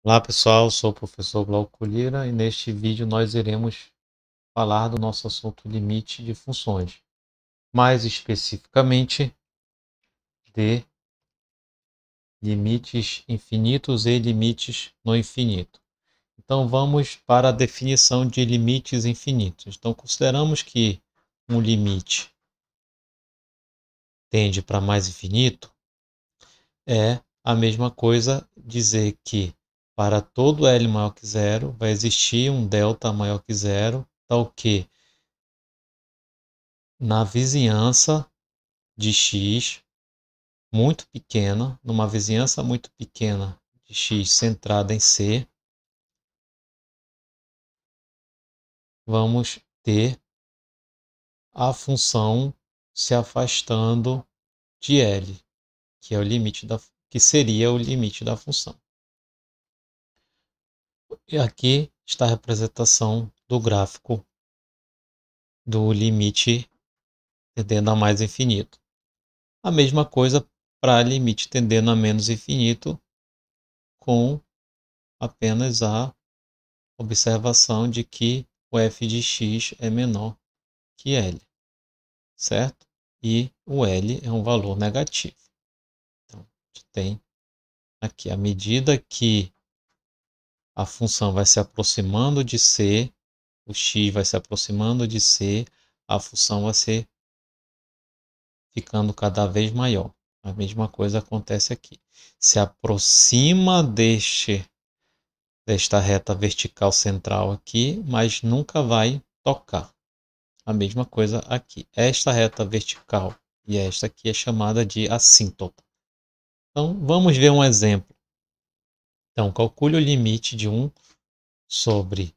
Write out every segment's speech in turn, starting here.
Olá pessoal, sou o professor Glauco Lira e neste vídeo nós iremos falar do nosso assunto limite de funções, mais especificamente de limites infinitos e limites no infinito. Então vamos para a definição de limites infinitos. Então consideramos que um limite tende para mais infinito, é a mesma coisa dizer que para todo L maior que zero vai existir um delta maior que zero, tal que na vizinhança de x muito pequena, numa vizinhança muito pequena de x centrada em C, vamos ter a função se afastando de L, que é o limite que seria o limite da função. E aqui está a representação do gráfico do limite tendendo a mais infinito. A mesma coisa para limite tendendo a menos infinito, com apenas a observação de que o f de x é menor que L, certo? E o L é um valor negativo. Então, a gente tem aqui, à medida que a função vai se aproximando de C, o x vai se aproximando de C, a função vai ser ficando cada vez maior. A mesma coisa acontece aqui. Se aproxima desta reta vertical central aqui, mas nunca vai tocar. A mesma coisa aqui. Esta reta vertical e esta aqui é chamada de assíntota. Então, vamos ver um exemplo. Então, calcule o limite de 1 sobre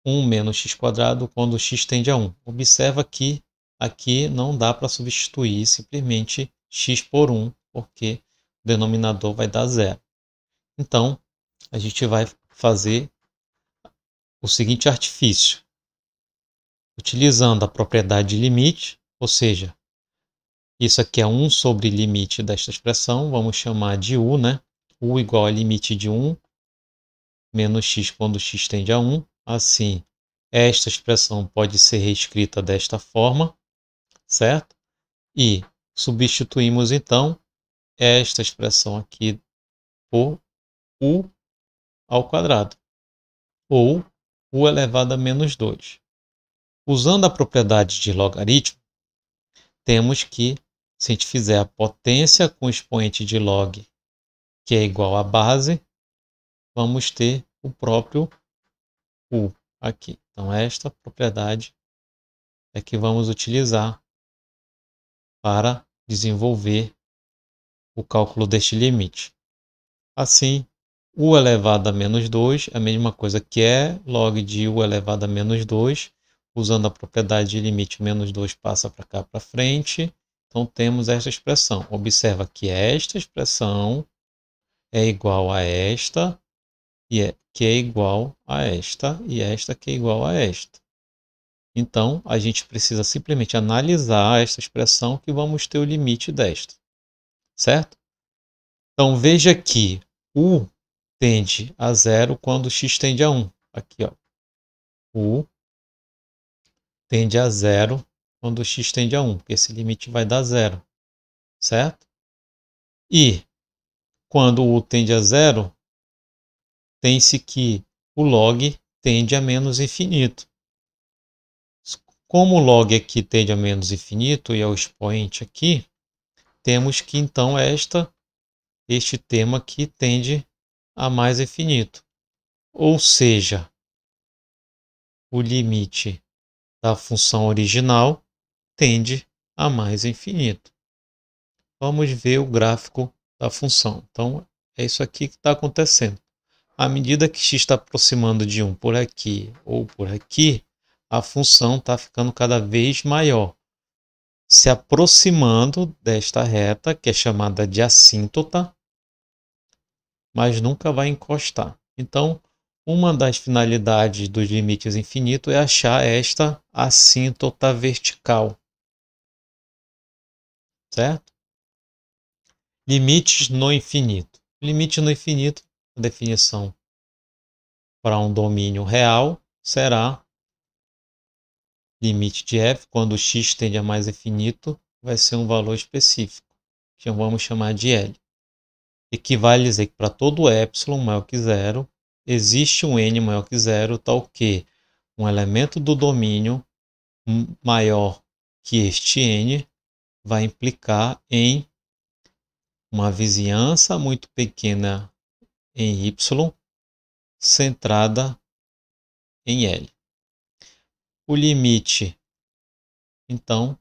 1 menos x² quando x tende a 1. Observa que aqui não dá para substituir simplesmente x por 1, porque o denominador vai dar zero. Então, a gente vai fazer o seguinte artifício. Utilizando a propriedade de limite, ou seja, isso aqui é 1 sobre limite desta expressão, vamos chamar de u, né? U igual a limite de 1 menos x quando x tende a 1. Assim, esta expressão pode ser reescrita desta forma, certo? E substituímos, então, esta expressão aqui por u ao quadrado, ou u elevado a menos 2. Usando a propriedade de logaritmo, temos que, se a gente fizer a potência com o expoente de log, que é igual à base, vamos ter o próprio u aqui. Então, esta propriedade é que vamos utilizar para desenvolver o cálculo deste limite. Assim, u elevado a menos 2 é a mesma coisa que é log de u elevado a menos 2. Usando a propriedade de limite, menos 2 passa para cá para frente. Então, temos esta expressão. Observa que esta expressão é igual a esta, que é igual a esta, e esta que é igual a esta. Então, a gente precisa simplesmente analisar esta expressão que vamos ter o limite desta, certo? Então, veja que u tende a zero quando x tende a 1. Aqui, ó. U tende a zero quando x tende a 1, porque esse limite vai dar zero, certo? E quando u tende a zero, tem-se que o log tende a menos infinito. Como o log aqui tende a menos infinito e é o expoente aqui, temos que então este termo aqui tende a mais infinito. Ou seja, o limite da função original tende a mais infinito. Vamos ver o gráfico da função. Então, é isso aqui que está acontecendo. À medida que x está aproximando de 1 por aqui ou por aqui, a função está ficando cada vez maior, se aproximando desta reta, que é chamada de assíntota, mas nunca vai encostar. Então, uma das finalidades dos limites infinitos é achar esta assíntota vertical, certo? Limites no infinito. Limite no infinito, a definição para um domínio real será limite de f, quando x tende a mais infinito, vai ser um valor específico, que vamos chamar de L. Equivale a dizer que para todo epsilon maior que zero, existe um n maior que zero, tal que um elemento do domínio maior que este n vai implicar em uma vizinhança muito pequena em y, centrada em L. O limite, então,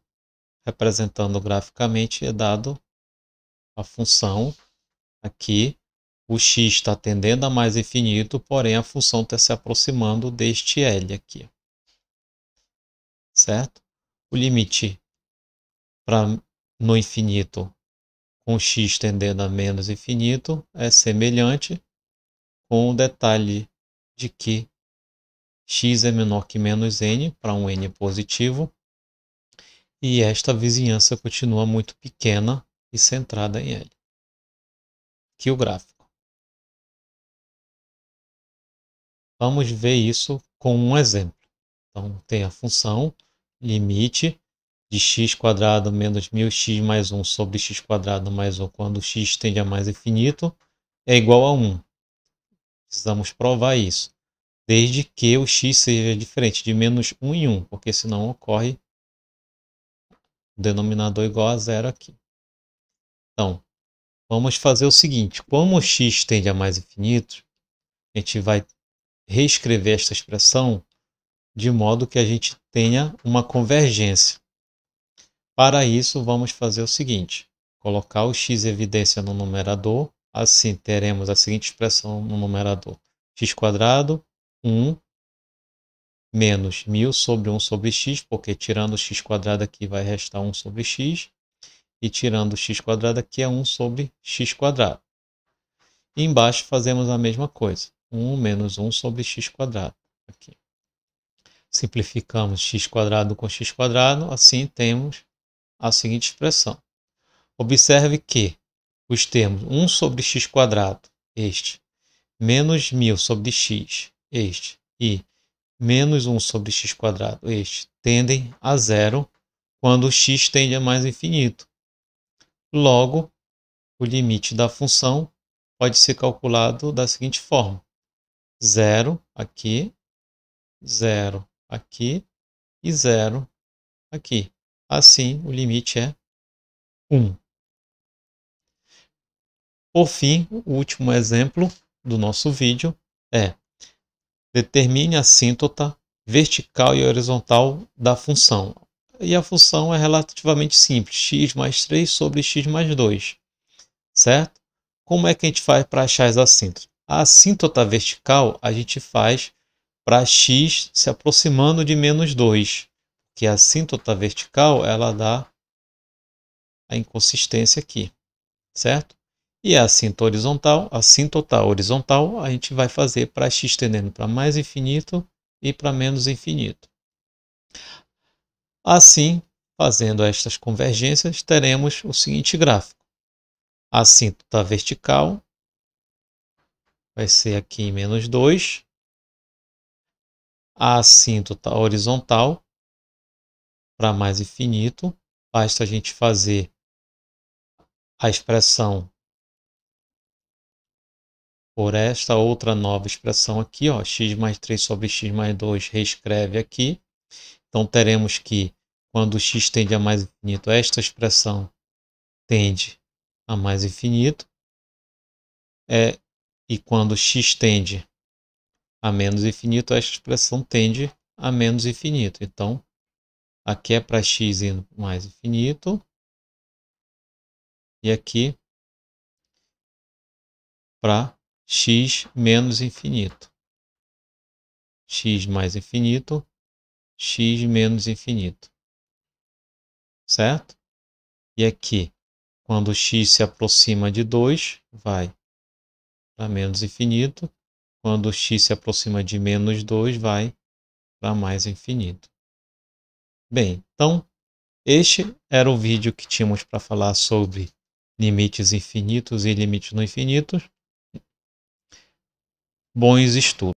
representando graficamente, é dado a função aqui. O x está tendendo a mais infinito, porém a função está se aproximando deste L aqui. Certo? O limite no infinito com x tendendo a menos infinito é semelhante, com o detalhe de que x é menor que menos n para um n positivo, e esta vizinhança continua muito pequena e centrada em L. Aqui o gráfico. Vamos ver isso com um exemplo. Então, tem a função limite de x² menos 1000x mais 1 sobre x² mais 1, quando x tende a mais infinito, é igual a 1. Precisamos provar isso, desde que o x seja diferente de menos 1 em 1, porque senão ocorre o denominador igual a zero aqui. Então, vamos fazer o seguinte: como o x tende a mais infinito, a gente vai reescrever esta expressão de modo que a gente tenha uma convergência. Para isso, vamos fazer o seguinte: colocar o x evidência no numerador, assim teremos a seguinte expressão no numerador: x² 1 menos 1000 sobre 1 sobre x, porque tirando o x² aqui vai restar 1 sobre x, e tirando o x² aqui é 1 sobre x². E embaixo fazemos a mesma coisa, 1 menos 1 sobre x². Aqui. Simplificamos x² com x², assim temos a seguinte expressão. Observe que os termos 1 sobre x², este, menos 1000 sobre x, este, e menos 1 sobre x², este, tendem a zero quando o x tende a mais infinito. Logo, o limite da função pode ser calculado da seguinte forma: 0 aqui, 0 aqui e 0 aqui. Assim, o limite é 1. Por fim, o último exemplo do nosso vídeo é: determine a assíntota vertical e horizontal da função. E a função é relativamente simples, x mais 3 sobre x mais 2. Certo? Como é que a gente faz para achar as assíntotas? A assíntota vertical a gente faz para x se aproximando de menos 2, que a assíntota vertical ela dá a inconsistência aqui, certo? E a assíntota horizontal, a gente vai fazer para x tendendo para mais infinito e para menos infinito. Assim, fazendo estas convergências, teremos o seguinte gráfico. A assíntota vertical vai ser aqui em menos 2. A assíntota horizontal, para mais infinito, basta a gente fazer a expressão por esta outra nova expressão aqui, ó, x mais 3 sobre x mais 2, reescreve aqui. Então, teremos que, quando x tende a mais infinito, esta expressão tende a mais infinito. E quando x tende a menos infinito, esta expressão tende a menos infinito. Então, aqui é para x indo mais infinito. E aqui para x menos infinito. X mais infinito, x menos infinito. Certo? E aqui, quando x se aproxima de 2, vai para menos infinito. Quando x se aproxima de menos 2, vai para mais infinito. Bem, então, este era o vídeo que tínhamos para falar sobre limites infinitos e limites não infinitos. Bons estudos!